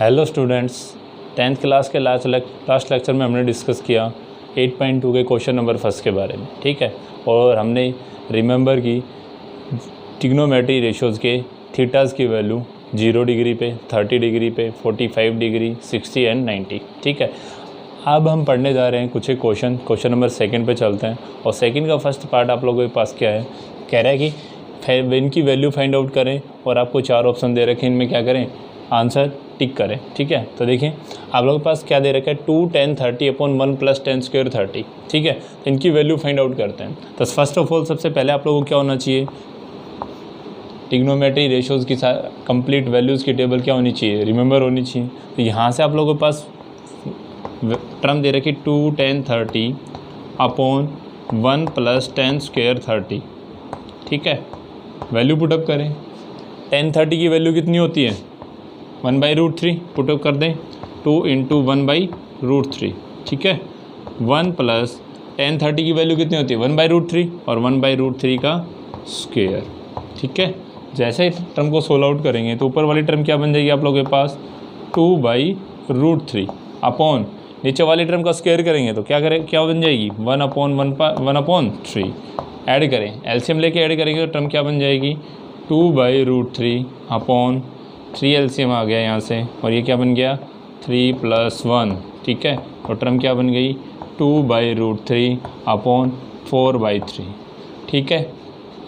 Hello students, 10th class के last lecture में हमने डिस्कस किया 8.2 के क्वेश्चन नंबर फर्स्ट के बारे में, ठीक है। और हमने रिमेंबर की ट्रिग्नोमेट्री रेशोज़ के थीटाज़ की वैल्यू 0 डिग्री पे, 30 डिग्री पे, 45 डिग्री, 60 एंड 90, ठीक है। अब हम पढ़ने जा रहे हैं कुछ एक क्वेश्चन नंबर सेकंड पे चलते हैं। और सेकंड का फर्स्ट पार्ट आप लोगों के पास क्या है, कह रहा है कि इनकी वैल्यू फाइंड आउट करें और आपको 4 ऑप्शन दे रखे हैं, इनमें क्या करें, आंसर टिक करें, ठीक है। तो देखिए आप लोगों के पास क्या दे रखा है, 2 10 30 अपॉन 1 प्लस 10 स्क्वायर 30, ठीक है। तो इनकी वैल्यू फाइंड आउट करते हैं। तो फर्स्ट ऑफ ऑल सबसे पहले आप लोगों को क्या होना चाहिए, ट्रिग्नोमेट्री रेशोज़ की कंप्लीट वैल्यूज़ की टेबल क्या होनी चाहिए, रिमेंबर होनी चाहिए। तो यहाँ से आप लोगों के पास टर्म दे रखी 2 10 30 अपॉन 1 प्लस 10 स्क्वायर 30, ठीक है। वैल्यू पुटअप करें। 10 30 की वैल्यू कितनी होती है, 1/√3 पुटअप कर दें, 2 × 1/√3, ठीक है। 1 प्लस 10 30 की वैल्यू कितनी होती है, 1/√3 और 1/√3 का स्क्वायर, ठीक है। जैसे ही टर्म को सोल्व आउट करेंगे तो ऊपर वाली टर्म क्या बन जाएगी आप लोगों के पास, 2/√3 अपॉन नीचे वाली टर्म का स्क्वायर करेंगे तो क्या बन जाएगी, 1/3। ऐड करें, एलसीएम लेके ऐड करेंगे तो टर्म क्या बन जाएगी, 2/√3 अपॉन 3 एलसीएम आ गया यहाँ से, और ये क्या बन गया 3 + 1, ठीक है। और टर्म क्या बन गई 2/√3 अपॉन 4/3, ठीक है।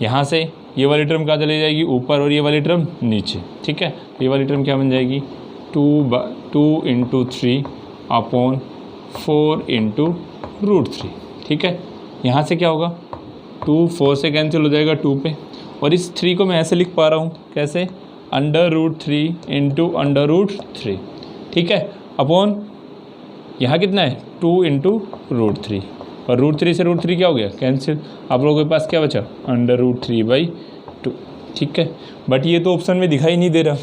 यहाँ से ये वाली टर्म कहाँ चली जाएगी, ऊपर, और ये वाली टर्म नीचे, ठीक है। ये वाली टर्म क्या बन जाएगी, 2 × 3 अपॉन 4 × √3, ठीक है। यहाँ से क्या होगा, 2 4 से कैंसिल हो जाएगा 2 पे, और इस 3 को मैं ऐसे लिख पा रहा हूँ, कैसे, √3 × √3, ठीक है। अपॉन यहाँ कितना है 2 × √3, और √3 से √3 क्या हो गया, कैंसिल। आप लोगों के पास क्या बचा, √3/2, ठीक है। बट ये तो ऑप्शन में दिखाई नहीं दे रहा,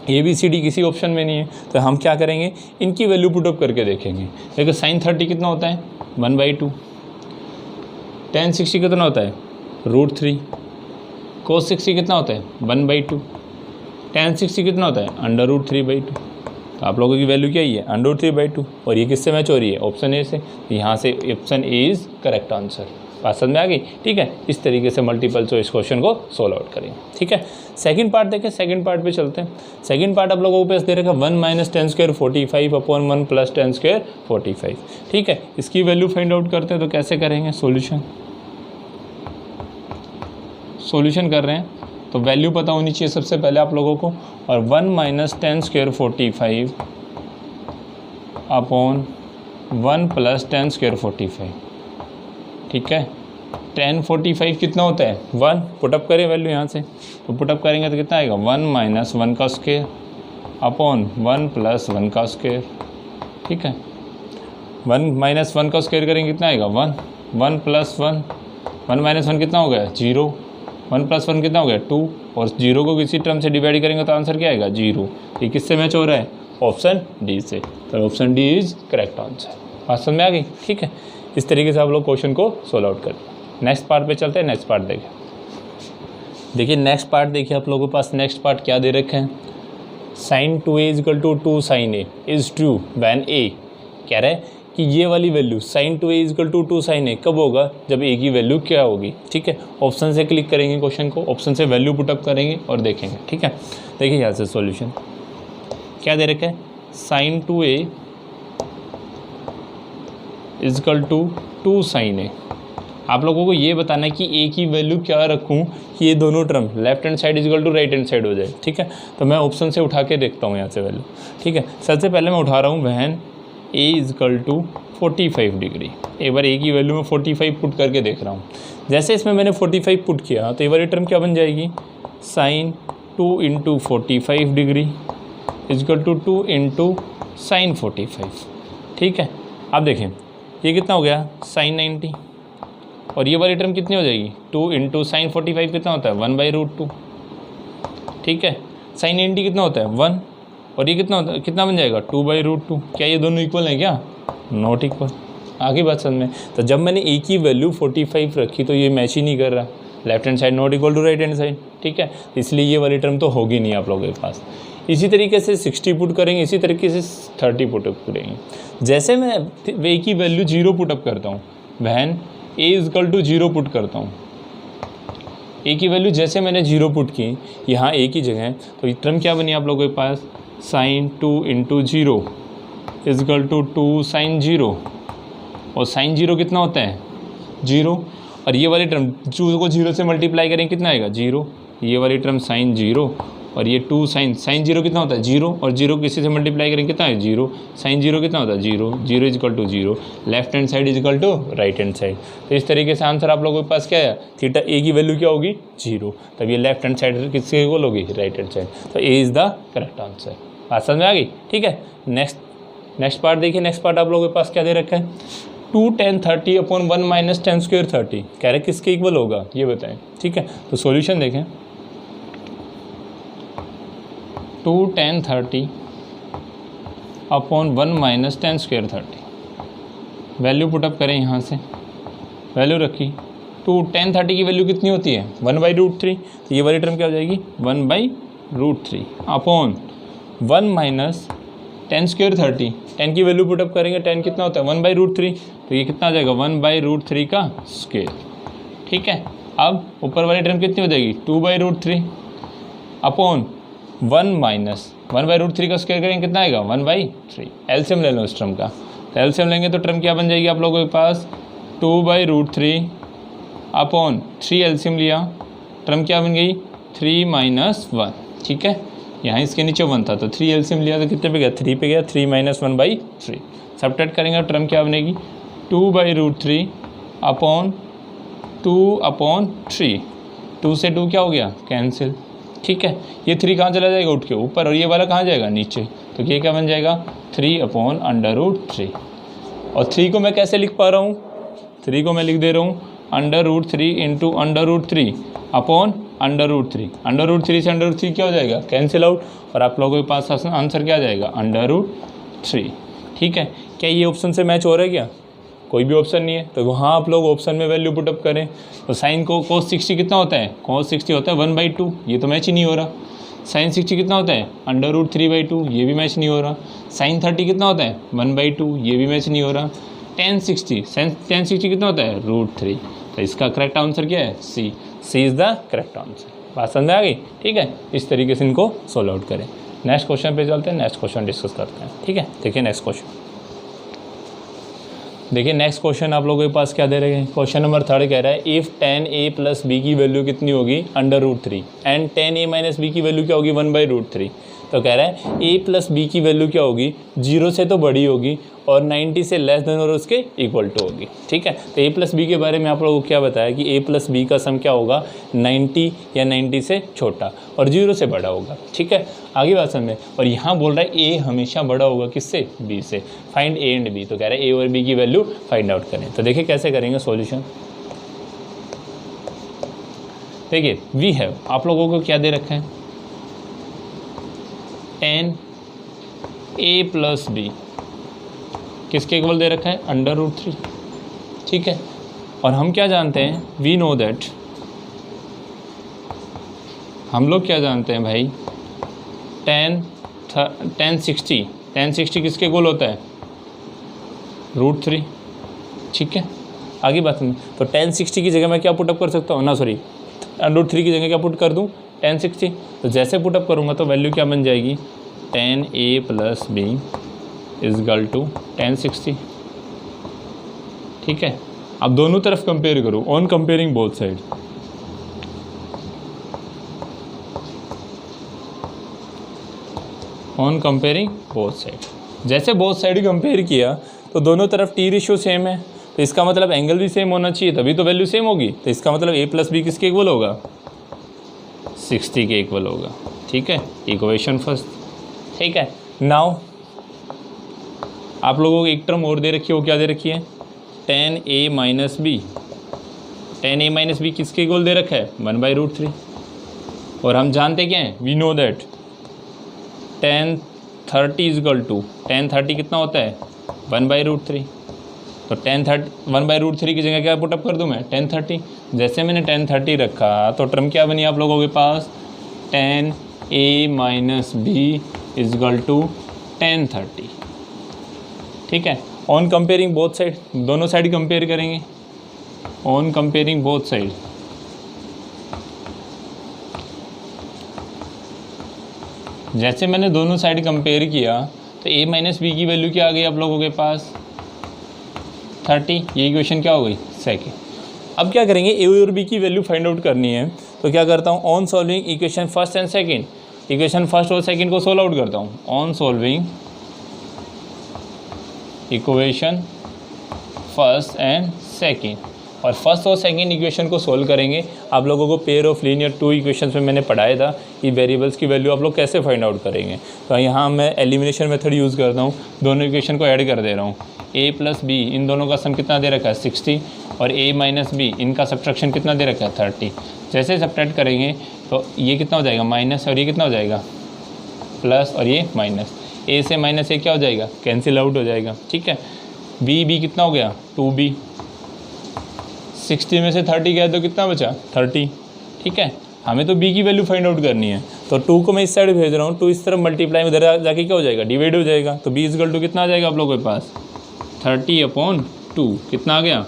ABCD किसी ऑप्शन में नहीं है। तो हम क्या करेंगे, इनकी वैल्यू पुटअप करके देखेंगे। देखो sin 30 कितना होता है, 1/2। tan 60 कितना होता है, √3। cos 60 कितना होता है, 1/2। tan 60 कितना होता है, √3/2। तो आप लोगों की वैल्यू क्या ही है, √3/2। और ये किससे मैच हो रही है, ऑप्शन ए से। तो यहाँ से option A is correct answer. बात समझ में आ गई, ठीक है। इस तरीके से मल्टीपल चॉइस क्वेश्चन को सोल्व आउट करेंगे, ठीक है। सेकंड पार्ट देखें, सेकंड पार्ट पे चलते हैं। सेकंड पार्ट आप लोगों को पास दे रखा 1 - 10 स्क्वायर 45 अपॉन 1 + 10 स्क्वायर 45, ठीक है। इसकी वैल्यू फाइंड आउट करते हैं। तो कैसे करेंगे, सॉल्यूशन कर रहे हैं तो वैल्यू पता होनी चाहिए सबसे पहले आप लोगों को। और 1 - 10 स्क्वायर 45 अपॉन 1 + 10 स्क्वायर 45, ठीक है। 10 45 कितना होता है, 1। पुटअप करें वैल्यू यहाँ से, तो पुटअप करेंगे तो कितना आएगा, 1 - 1 का स्क्वायर अपॉन 1 + 1 का स्क्वायर, ठीक है। 1 - 1 का स्क्वायर करेंगे कितना आएगा, 1 1 + 1 1 - 1 कितना हो गया, 0। 1 + 1 कितना हो गया, 2। और 0 को किसी टर्म से डिवाइड करेंगे तो आंसर क्या आएगा, 0। ये किससे मैच हो रहा है, ऑप्शन डी से। तो option D is correct answer. बात समझ में आ गई, ठीक है। इस तरीके से आप लोग क्वेश्चन को सोल्व आउट करें। नेक्स्ट पार्ट पे चलते हैं। नेक्स्ट पार्ट देखिए नेक्स्ट पार्ट देखिए आप लोगों के पास नेक्स्ट पार्ट क्या दे रखे हैं, sin 2a = 2 sin a is true when a, कह रहा है कि ये वाली value sin 2a = 2 sin a कब होगा, जब a की वैल्यू क्या होगी, ठीक है। ऑप्शन से क्लिक करेंगे क्वेश्चन को, ऑप्शन से वैल्यू पुटअप करेंगे और देखेंगे, ठीक है। देखिए यहाँ से सॉल्यूशन क्या दे रखा है, sin 2a = 2 sin a। आप लोगों को ये बताना है कि a की वैल्यू क्या रखूं कि ये दोनों term left hand side = right hand side हो जाए, ठीक है। तो मैं ऑप्शन से उठा के देखता हूँ यहाँ से वैल्यू, ठीक है। सबसे पहले मैं उठा रहा हूँ वैन a = 45 डिग्री। एक बार a की वैल्यू में 45 पुट करके देख रहा हूँ। जैसे इसमें मैंने 45 पुट किया तो ये वाली टर्म क्या बन जाएगी, sin 2 × 45 डिग्री = 2 × sin 45, ठीक है। अब देखें ये कितना हो गया, sin 90, और ये वाली टर्म कितनी हो जाएगी, 2 × sin 45 कितना होता है, 1/√2, ठीक है। sin 90 कितना होता है, 1, और ये कितना बन जाएगा, 2/√2। क्या ये दोनों इक्वल हैं क्या, नॉट इक्वल। आगे बात समझ में। तो जब मैंने a की वैल्यू 45 रखी तो ये मैच ही नहीं कर रहा, left hand side not equal to right hand side, ठीक है। इसलिए ये वाली टर्म तो होगी नहीं आप लोगों के पास। इसी तरीके से 60 पुट करेंगे, इसी तरीके से 30 पुट अप करेंगे। जैसे मैं ए की वैल्यू 0 पुट अप करता हूँ, when a equal to 0 put करता हूँ, ए की वैल्यू जैसे मैंने 0 पुट की यहाँ ए की जगह, तो ये टर्म क्या बनी आप लोगों के पास, sine 2 into 0 is equal to 2 sine 0, और साइन 0 कितना होता है 0, और ये वाली टर्म 2 को 0 से मल्टीप्लाई करेंगे कितना आएगा 0, ये वाली टर्म साइन 0, और ये 2 साइन 0 कितना होता है 0, और 0 किसी से मल्टीप्लाई करेंगे कितना है 0, साइन 0 कितना होता है 0, 0 is equal to 0, left hand side equal to right hand side. तो इस तरीके से आंसर आप लोगों के पास क्या है, थीटा ए की वैल्यू क्या होगी 0, तब ये लेफ्ट हैंड साइड किसके इक्वल होगी राइट हैंड साइड, तो A is the correct answer. बात समझ में आ गई, ठीक है। नेक्स्ट पार्ट देखिए, नेक्स्ट पार्ट आप लोगों के पास क्या दे रखा है, 2 tan 30 upon 1 minus ten square 30, कह रहे किसके इक्वल होगा ये बताएं, ठीक है। तो सॉल्यूशन देखें, 2 tan 30 upon 1 minus ten square 30, value put up करें यहाँ से, वैल्यू रखी 2 tan 30 की वैल्यू कितनी होती है 1/√3, तो ये वाली टर्म क्या हो जाएगी 1/√3 अपॉन 1 माइनस टेन स्क्वायर 30, 10 की वैल्यू पुटअप करेंगे, 10 कितना होता है 1/√3, तो ये कितना आ जाएगा 1/√3 का स्क्वायर, ठीक है। अब ऊपर वाली टर्म कितनी हो जाएगी 2/√3 अपॉन 1 माइनस 1/√3 का स्क्वायर करेंगे कितना आएगा 1/3, एलसीएम ले लो इस टर्म का, तो एलसीएम लेंगे तो टर्म क्या बन जाएगी आप लोगों के पास 2/√3 अपॉन 3 एलसीएम लिया, टर्म क्या बन गई 3 - 1, ठीक है। यहाँ इसके नीचे 1 था तो 3 एलसीएम लिया तो कितने पे गया 3 पे गया, 3 - 1/3, सबट्रैक्ट करेंगे टर्म क्या बनेगी 2/√3 अपॉन 2/3, 2 से 2 क्या हो गया कैंसिल, ठीक है। ये 3 कहाँ चला जाएगा उठ के ऊपर, और ये वाला कहाँ जाएगा नीचे, तो ये क्या बन जाएगा 3/√3, और 3 को मैं कैसे लिख पा रहा हूँ, 3 को मैं लिख दे रहा हूँ √3 इंटू √3 अपॉन √3, √3 से √3 क्या हो जाएगा कैंसिल आउट, और आप लोगों के पास आंसर क्या आ जाएगा √3, ठीक है। क्या ये ऑप्शन से मैच हो रहा है क्या, कोई भी ऑप्शन नहीं है, तो वहाँ आप लोग ऑप्शन में वैल्यू पुटअप करें, तो साइन को cos 60 कितना होता है cos 60 होता है 1/2, ये तो मैच ही नहीं हो रहा। साइन 60 कितना होता है √3/2, ये भी मैच नहीं हो रहा। साइन 30 कितना होता है 1/2, ये भी मैच नहीं हो रहा। tan 60 कितना होता है √3, तो इसका करेक्ट आंसर क्या है सी इज़ द करेक्ट आंसर। बात समझ में आ गई, ठीक है। इस तरीके से इनको सोल्व आउट करें। नेक्स्ट क्वेश्चन पे चलते हैं, नेक्स्ट क्वेश्चन डिस्कस करते हैं, ठीक है। देखिए नेक्स्ट क्वेश्चन, देखिए नेक्स्ट क्वेश्चन आप लोगों के पास क्या दे रहे हैं, क्वेश्चन नंबर 3 कह रहा है इफ़ tan a + b की वैल्यू कितनी होगी √3 एंड tan a - b की वैल्यू क्या होगी 1/√3, तो कह रहा है a + b की वैल्यू क्या होगी 0 से तो बड़ी होगी और 90 से लेस देन और उसके इक्वल टू होगी, ठीक है। तो a + b के बारे में आप लोगों को क्या बताया कि a + b का सम क्या होगा 90 या 90 से छोटा और 0 से बड़ा होगा, ठीक है। आगे बात समझ में, और यहाँ बोल रहा है a हमेशा बड़ा होगा किससे b से, फाइंड a एंड b, तो कह रहा है a और b की वैल्यू फाइंड आउट करें। तो देखिए कैसे करेंगे सॉल्यूशन, देखिए वी हैव आप लोगों को क्या दे रखा है tan a + b किसके इक्वल दे रखा है √3, ठीक है। और हम क्या जानते हैं वी नो दैट, हम लोग क्या जानते हैं भाई tan 60 किसके इक्वल होता है √3, ठीक है। आगे बात में, तो tan 60 की जगह मैं क्या पुटअप कर सकता हूँ ना, सॉरी √3 की जगह क्या पुट कर दूँ tan 60, तो जैसे पुटअप करूँगा तो वैल्यू क्या बन जाएगी tan a + b equal to tan 60, ठीक है। अब दोनों तरफ कंपेयर करो, on comparing both side, on comparing both side. जैसे बोथ साइड कंपेयर किया तो दोनों तरफ टी रेशियो सेम है, तो इसका मतलब एंगल भी सेम होना चाहिए तभी तो वैल्यू सेम होगी, तो इसका मतलब a + b किसके इक्वल होगा 60 के इक्वल होगा, ठीक है। इक्वेशन फर्स्ट, ठीक है। नाउ आप लोगों को एक टर्म और दे रखी है, वो क्या दे रखी है tan a - b, tan a - b किसके इक्वल दे रखा है 1/√3, और हम जानते क्या हैं we know that tan 30 equal to tan 30 कितना होता है 1/√3, तो tan 1/√3 की जगह क्या पुटअप कर दूं मैं tan 30, जैसे मैंने tan 30 रखा तो टर्म क्या बनी आप लोगों के पास tan a minus B is equal to ten 30। ठीक है, ऑन कंपेयरिंग बोथ साइड, दोनों साइड कंपेयर करेंगे, ऑन कंपेयरिंग बोथ साइड। जैसे मैंने दोनों साइड कंपेयर किया तो a माइनस बी की वैल्यू क्या आ गई आप लोगों के पास 30। ये इक्वेशन क्या हो गई सेकेंड। अब क्या करेंगे, a और b की वैल्यू फाइंड आउट करनी है, तो क्या करता हूँ, on solving equation first and second, equation first और सेकेंड को सोल्व आउट करता हूँ। On solving equation first and second, और फर्स्ट और सेकंड इक्वेशन को सोल्व करेंगे। आप लोगों को pair of linear two equations में मैंने पढ़ाया था कि वेरिएबल्स की वैल्यू आप लोग कैसे फाइंड आउट करेंगे। तो यहाँ मैं एलिमिनेशन मेथड यूज़ करता हूँ, दोनों इक्वेशन को ऐड कर दे रहा हूँ। a प्लस बी, इन दोनों का सम कितना दे रखा है 60, और a माइनस बी, इनका सब्ट्रैक्शन कितना दे रखा है 30। जैसे सब्ट्रैक्ट करेंगे तो ये कितना हो जाएगा माइनस, और ये कितना हो जाएगा प्लस, और ये माइनस। a से माइनस a क्या हो जाएगा, कैंसिल आउट हो जाएगा। ठीक है, b कितना हो गया 2b, 60 में से 30 गया तो कितना बचा 30। ठीक है, हमें तो b की वैल्यू फाइंड आउट करनी है, तो 2 को मैं इस साइड भेज रहा हूँ, 2 इस तरफ मल्टीप्लाई में इधर जाके क्या हो जाएगा डिवाइड हो जाएगा। तो b इजकल टू कितना आ जाएगा आप लोगों के पास 30/2, कितना आ गया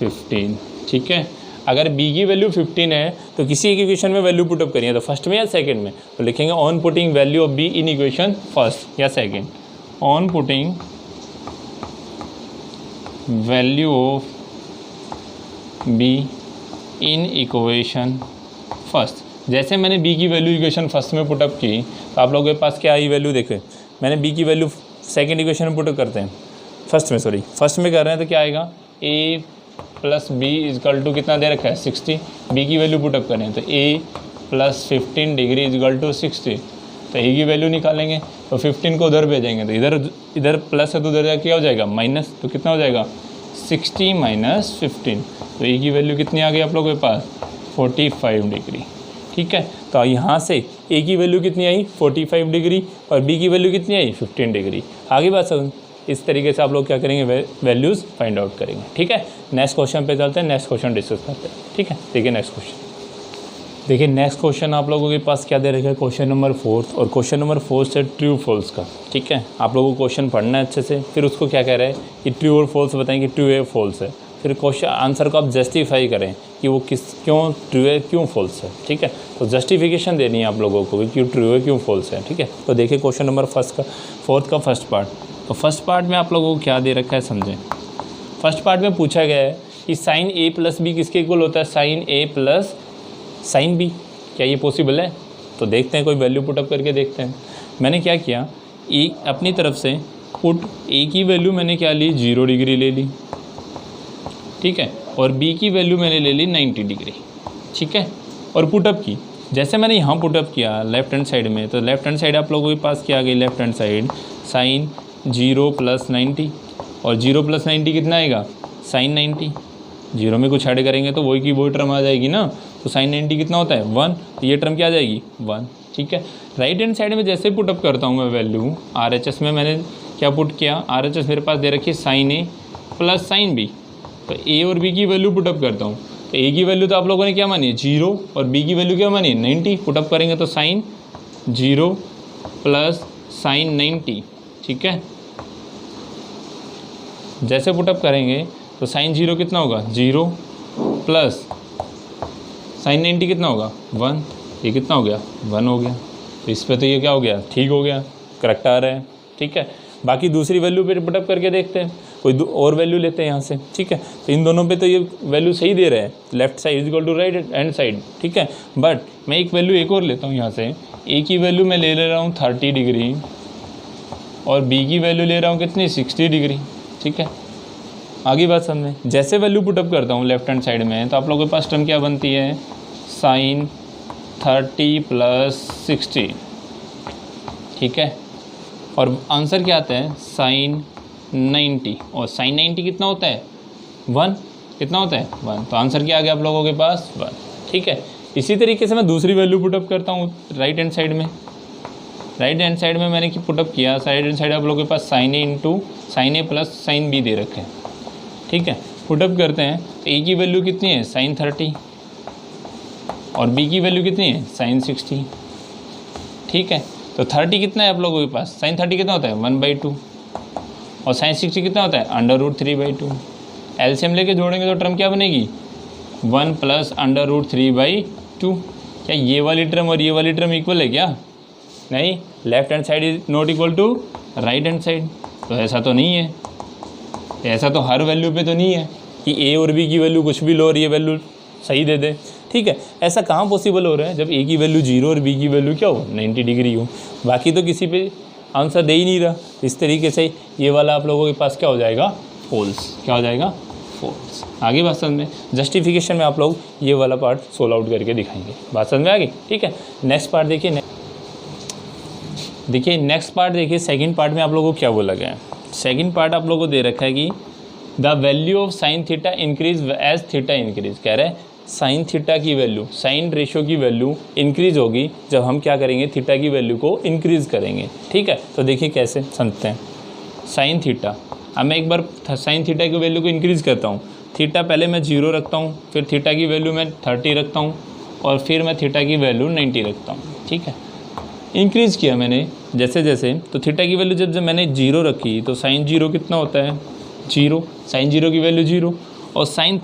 15। ठीक है, अगर b की वैल्यू 15 है तो किसी एक इक्वेशन में वैल्यू पुटअप करिए, तो फर्स्ट में या सेकेंड में, तो लिखेंगे on putting value of b in equation first या second. On putting value of b in equation first. जैसे मैंने b की वैल्यू इक्वेशन फर्स्ट में पुटअप की तो आप लोगों के पास क्या आई वैल्यू, देखें मैंने b की वैल्यू सेकंड इक्वेशन में पुटअप करते हैं, फर्स्ट में कर रहे हैं, तो क्या आएगा a plus B is equal to कितना दे रखा है 60। b की वैल्यू पुटअप करें तो a plus 15 degree is equal to 60, तो a की वैल्यू निकालेंगे तो 15 को उधर भेजेंगे, तो इधर प्लस है तो उधर क्या हो जाएगा माइनस, तो कितना हो जाएगा 60 माइनस 15, तो a की वैल्यू कितनी आ गई आप लोगों के पास 45 डिग्री। ठीक है, तो यहाँ से a की वैल्यू कितनी आई 45 डिग्री और b की वैल्यू कितनी आई 15 डिग्री। आगे बात समझ, इस तरीके से आप लोग क्या करेंगे वैल्यूज़ फाइंड आउट करेंगे। ठीक है, नेक्स्ट क्वेश्चन पे चलते हैं, नेक्स्ट क्वेश्चन डिस्कस करते हैं। ठीक है, देखिए नेक्स्ट क्वेश्चन, देखिए नेक्स्ट क्वेश्चन आप लोगों के पास क्या दे रखा है, क्वेश्चन नंबर 4, और क्वेश्चन नंबर 4 से ट्रू फॉल्स का। ठीक है, आप लोगों को क्वेश्चन पढ़ना है अच्छे से, फिर उसको क्या कह रहा है कि ट्रू और फॉल्स बताएंगे, ट्रू है फॉल्स है, फिर क्वेश्चन आंसर को आप जस्टिफाई करें कि वो क्यों ट्रू है क्यों फॉल्स है। ठीक है, तो जस्टिफिकेशन देनी है आप लोगों को कि क्यों ट्रू है क्यों फॉल्स है। ठीक है, तो देखिए क्वेश्चन नंबर 4 का फर्स्ट पार्ट। तो फर्स्ट पार्ट में आप लोगों को क्या दे रखा है समझें। फर्स्ट पार्ट में पूछा गया है कि साइन a प्लस बी किसके इक्वल होता है, sine a plus sine B. क्या ये पॉसिबल है? तो देखते हैं, कोई वैल्यू पुटअप करके देखते हैं। मैंने क्या किया, अपनी तरफ से पुट a की वैल्यू मैंने क्या ली 0 डिग्री ले ली। ठीक है, और b की वैल्यू मैंने ले ली 90 डिग्री। ठीक है, और पुटअप की। जैसे मैंने यहाँ पुटअप किया लेफ्ट हैंड साइड में, तो लेफ्ट हैंड साइड आप लोगों के पास क्या आ गई, left hand side sine 0 plus 90, और 0 प्लस 90 कितना आएगा साइन 90। 0 में कुछ ऐड करेंगे तो वही की वही टर्म आ जाएगी ना, तो साइन 90 कितना होता है 1, तो ये टर्म क्या आ जाएगी 1। ठीक है, राइट हैंड साइड में जैसे पुटअप करता हूँ मैं वैल्यू RHS में, मैंने क्या पुट किया, RHS मेरे पास दे रखी है sine a plus sine b, तो a और b की वैल्यू पुटअप करता हूँ। तो a की वैल्यू तो आप लोगों ने क्या मानी है 0, और b की वैल्यू क्या मानी है 90। पुटअप करेंगे तो साइन 0 प्लस साइन 90। ठीक है, जैसे पुटअप करेंगे तो साइन 0 कितना होगा 0 प्लस साइन 90 कितना होगा 1, ये कितना हो गया 1 हो गया। तो इस पे तो ये क्या हो गया ठीक हो गया, करेक्ट आ रहा है। ठीक है, बाकी दूसरी वैल्यू पे पुटअप करके देखते हैं, कोई और वैल्यू लेते हैं यहाँ से। ठीक है, तो इन दोनों पे तो ये वैल्यू सही दे रहे हैं, left side is equal to right hand side. ठीक है, बट मैं एक वैल्यू एक और लेता हूँ यहाँ से, a की वैल्यू मैं ले रहा हूँ 30 डिग्री और b की वैल्यू ले रहा हूँ कितनी 60 डिग्री। ठीक है, आगे बात समझें। जैसे वैल्यू पुटअप करता हूँ लेफ्ट हैंड साइड में, तो आप लोगों के पास टर्म क्या बनती है साइन 30 प्लस 60। ठीक है, और आंसर क्या आता है साइन 90, और साइन 90 कितना होता है 1, कितना होता है 1, तो आंसर क्या आ गया आप लोगों के पास 1। ठीक है, इसी तरीके से मैं दूसरी वैल्यू पुटअप करता हूँ राइट हैंड साइड में। राइट हैंड साइड में मैंने पुटअप किया, साइड हैंड साइड आप लोगों के पास sine a into sine a plus sine b दे रखे हैं। ठीक है, पुटअप करते हैं, तो a की वैल्यू कितनी है साइन 30 और b की वैल्यू कितनी है साइन 60। ठीक है। तो 30 कितना है आप लोगों के पास, साइन 30 कितना होता है 1/2 और साइन 60 कितना होता है √3/2। एलसीएम लेके जोड़ेंगे तो टर्म क्या बनेगी 1 + √3/2। क्या ये वाली टर्म और ये वाली टर्म इक्वल है क्या, नहीं, left hand side is not equal to right hand side, तो ऐसा तो नहीं है, ऐसा तो हर वैल्यू पे तो नहीं है कि ए और बी की वैल्यू कुछ भी लो और ये वैल्यू सही दे दे, ठीक है। ऐसा कहाँ पॉसिबल हो रहा है जब ए की वैल्यू 0 और बी की वैल्यू क्या हो 90 डिग्री हो, बाकी तो किसी पे आंसर दे ही नहीं रहा। इस तरीके से ये वाला आप लोगों के पास क्या हो जाएगा फॉल्स, क्या हो जाएगा फॉल्स। आगे बात समझ में, जस्टिफिकेशन में आप लोग ये वाला पार्ट सोल्व आउट करके दिखाएंगे, बात समझ में आ गई, ठीक है। नेक्स्ट पार्ट देखिए, नेक्स्ट पार्ट देखिए, सेकंड पार्ट में आप लोगों को क्या बोला गया है। सेकंड पार्ट आप लोगों को दे रखा है कि the value of sine theta increase as theta increase, कह रहे हैं साइन थीटा की वैल्यू, साइन रेशियो की वैल्यू इंक्रीज होगी जब हम क्या करेंगे थीटा की वैल्यू को इंक्रीज करेंगे, ठीक है। तो देखिए कैसे समझते हैं, साइन थीटा, अब मैं एक बार साइन थीटा की वैल्यू को इंक्रीज़ करता हूँ, थीटा पहले मैं 0 रखता हूँ, फिर थीटा की वैल्यू मैं 30 रखता हूँ और फिर मैं थीटा की वैल्यू 90 रखता हूँ, ठीक है। इंक्रीज़ किया मैंने जैसे जैसे, तो थीटा की वैल्यू जब मैंने 0 रखी तो साइन 0 कितना होता है 0, साइन 0 की वैल्यू 0, और साइन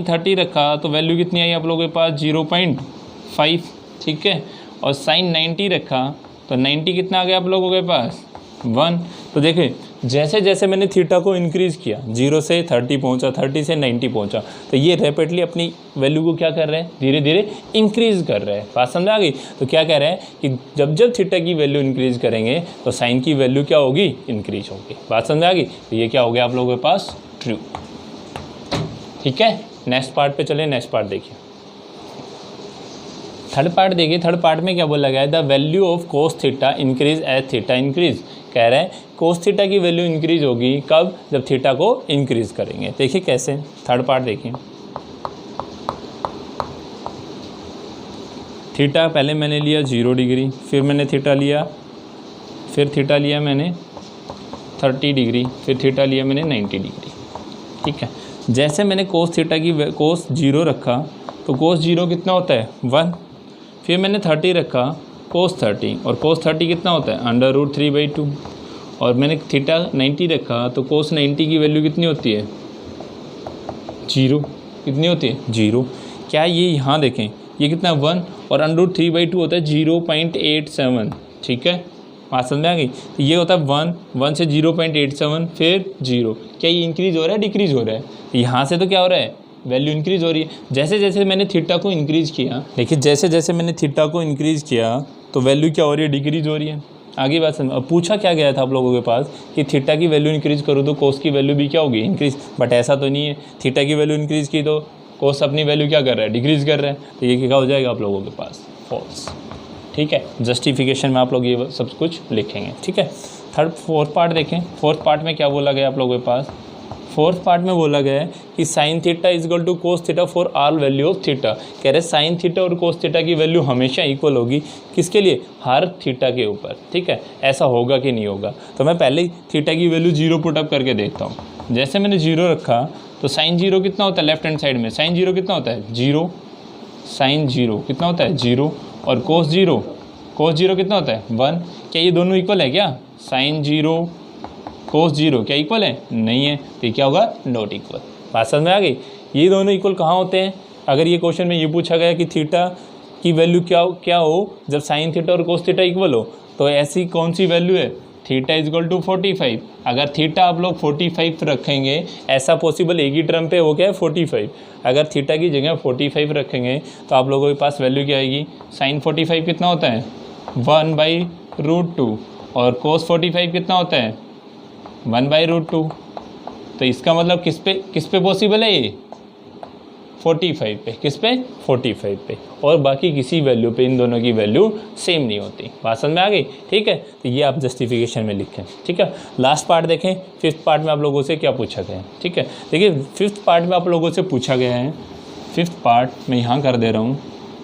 30 रखा तो वैल्यू कितनी आई आप लोगों के पास 0.5, ठीक है। और साइन 90 रखा तो 90 कितना आ गया आप लोगों के पास 1। तो देखें जैसे जैसे मैंने थीटा को इंक्रीज़ किया 0 से 30 पहुंचा, 30 से 90 पहुंचा, तो ये रैपिडली अपनी वैल्यू को क्या कर रहे हैं धीरे धीरे इंक्रीज़ कर रहे हैं, बात समझ आ गई। तो क्या कह रहे हैं कि जब जब थीटा की वैल्यू इंक्रीज़ करेंगे तो साइन की वैल्यू क्या होगी इंक्रीज होगी, बात समझ आ गई। तो ये क्या हो गया आप लोगों के पास ट्रू, ठीक है। नेक्स्ट पार्ट पे चले, नेक्स्ट पार्ट देखिए, थर्ड पार्ट देखिए। थर्ड पार्ट में क्या बोला गया है, the value of cos theta increase as theta increase, कह रहे हैं कोस थीटा की वैल्यू इंक्रीज होगी कब, जब थीटा को इंक्रीज करेंगे। देखिए कैसे, थर्ड पार्ट देखिए, थीटा पहले मैंने लिया 0 डिग्री, फिर मैंने थीटा लिया, फिर थीटा लिया मैंने 30 डिग्री, फिर थीटा लिया मैंने 90 डिग्री, ठीक है। जैसे मैंने कोस थीटा की कोस 0 रखा तो कोस 0 कितना होता है 1, फिर मैंने 30 रखा कोस 30, और कोस 30 कितना होता है √3/2, और मैंने थीटा 90 रखा तो कोस 90 की वैल्यू कितनी होती है 0, कितनी होती है 0। क्या ये यहाँ देखें ये कितना 1 और √3/2 होता है 0.87, ठीक है, बात समझ में आ गई। तो ये होता है 1 से 0.87 फिर 0, क्या ये इंक्रीज़ हो रहा है डिक्रीज़ हो रहा है, यहाँ से तो क्या हो रहा है वैल्यू इंक्रीज़ हो रही है। जैसे जैसे मैंने थीटा को इंक्रीज़ किया, देखिए जैसे जैसे मैंने थीटा को इंक्रीज़ किया तो वैल्यू क्या हो रही है डिक्रीज़ हो रही है। आगे बात समझ, अब पूछा क्या गया था आप लोगों के पास कि थीटा की वैल्यू इंक्रीज़ करूँ तो कोस की वैल्यू भी क्या होगी इंक्रीज़, बट ऐसा तो नहीं है, थीटा की वैल्यू इंक्रीज़ की तो कोस अपनी वैल्यू क्या कर रहा है डिक्रीज़ कर रहा है, तो ये क्या हो जाएगा आप लोगों के पास फॉल्स, ठीक है। जस्टिफिकेशन में आप लोग ये सब कुछ लिखेंगे, ठीक है। फोर्थ पार्ट देखें, फोर्थ पार्ट में क्या बोला गया आप लोगों के पास, फोर्थ पार्ट में बोला गया है कि sine theta is equal to cos theta for all value of theta, कह रहे साइन थीटा और कोस थीटा की वैल्यू हमेशा इक्वल होगी, किसके लिए हर थीटा के ऊपर, ठीक है। ऐसा होगा कि नहीं होगा, तो मैं पहले ही थीटा की वैल्यू 0 पुटअप करके देखता हूँ। जैसे मैंने 0 रखा तो साइन 0 कितना होता है लेफ्ट हैंड साइड में, साइन 0 कितना होता है 0, साइन 0 कितना होता है 0, और कोस 0 कितना होता है 1। क्या ये दोनों इक्वल है क्या, साइन 0 कोस 0 क्या इक्वल है नहीं है, तो ये क्या होगा नॉट इक्वल, बात समझ में आ गई। ये दोनों इक्वल कहाँ होते हैं, अगर ये क्वेश्चन में ये पूछा गया कि थीटा की वैल्यू क्या हो जब साइन थीटा और कोस थीटा इक्वल हो, तो ऐसी कौन सी वैल्यू है थीटा इज इक्वल टू 45। अगर थीटा आप लोग 45 रखेंगे, ऐसा पॉसिबल एक ही टर्म पे हो गया है 45, अगर थीटा की जगह 45 रखेंगे तो आप लोगों के पास वैल्यू क्या आएगी, साइन 45 कितना होता है 1/√2, और कोस 45 कितना होता है 1/√2। तो इसका मतलब किस पे पॉसिबल है ये 45 पे, किस पे 45 पे, और बाकी किसी वैल्यू पे इन दोनों की वैल्यू सेम नहीं होती, बात समझ में आ गई, ठीक है। तो ये आप जस्टिफिकेशन में लिखें, ठीक है। लास्ट पार्ट देखें, फिफ्थ पार्ट में आप लोगों से क्या पूछा गया है, ठीक है। देखिए फिफ्थ पार्ट में आप लोगों से पूछा गया है, फिफ्थ पार्ट मैं यहाँ कर दे रहा हूँ,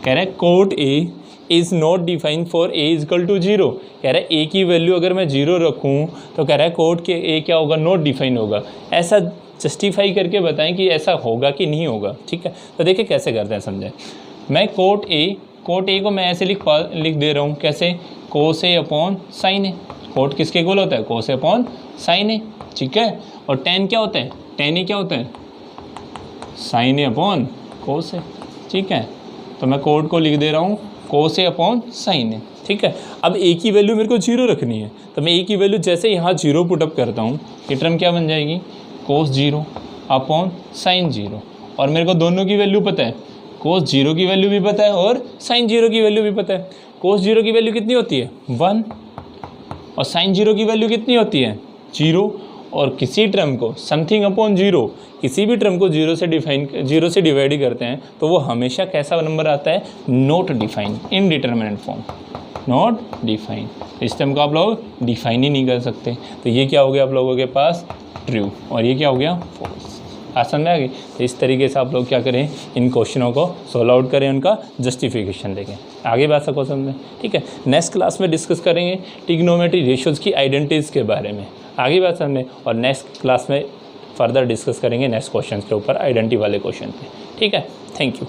कह रहा है cot A is not defined for A is equal to 0, कह रहा है ए की वैल्यू अगर मैं 0 रखूँ तो कह रहा है कोट के ए क्या होगा नॉट डिफाइन होगा। ऐसा जस्टिफाई करके बताएं कि ऐसा होगा कि नहीं होगा, ठीक है। तो देखिए कैसे करते हैं समझें। मैं कोट ए कोट ए को मैं ऐसे लिख दे रहा हूँ, कैसे, कोस ए अपॉन साइन ए। कोट किसके इक्वल होता है, कोस ए अपॉन साइन ए, ठीक है। और टेन क्या होता है, टेन ए क्या होता है, साइन ए अपॉन कोस ए, ठीक है। तो मैं कोट को लिख दे रहा हूँ कोस ए अपॉन साइन ए, ठीक है। अब ए की वैल्यू मेरे को 0 रखनी है, तो मैं ए की वैल्यू जैसे यहाँ 0 पुटअप करता हूँ, ये टर्म क्या बन जाएगी, कोस 0 अपॉन साइन 0। और मेरे को दोनों की वैल्यू पता है, कोस 0 की वैल्यू भी पता है और साइन 0 की वैल्यू भी पता है। कोस 0 की वैल्यू कितनी होती है, 1, और साइन 0 की वैल्यू कितनी होती है, 0। और किसी टर्म को समथिंग अपॉन 0, किसी भी टर्म को 0 से डिवाइड करते हैं तो वो हमेशा कैसा नंबर आता है, not define, indeterminate form, not define. इस टर्म को आप लोग डिफाइन ही नहीं कर सकते। तो ये क्या हो गया आप लोगों के पास, ट्रू, और ये क्या हो गया, फॉल्स। आसान में आ गई। तो इस तरीके से आप लोग क्या करें, इन क्वेश्चनों को सोल्व आउट करें, उनका जस्टिफिकेशन देखें, आगे बात सको समझें, ठीक है। नेक्स्ट क्लास में डिस्कस करेंगे ट्रिग्नोमेट्री रेशियोज़ की आइडेंटिटीज़ के बारे में, आगे बात समझें। और नेक्स्ट क्लास में फर्दर डिस्कस करेंगे नेक्स्ट क्वेश्चन के ऊपर, आइडेंटिटी वाले क्वेश्चन पे, ठीक है। Thank you.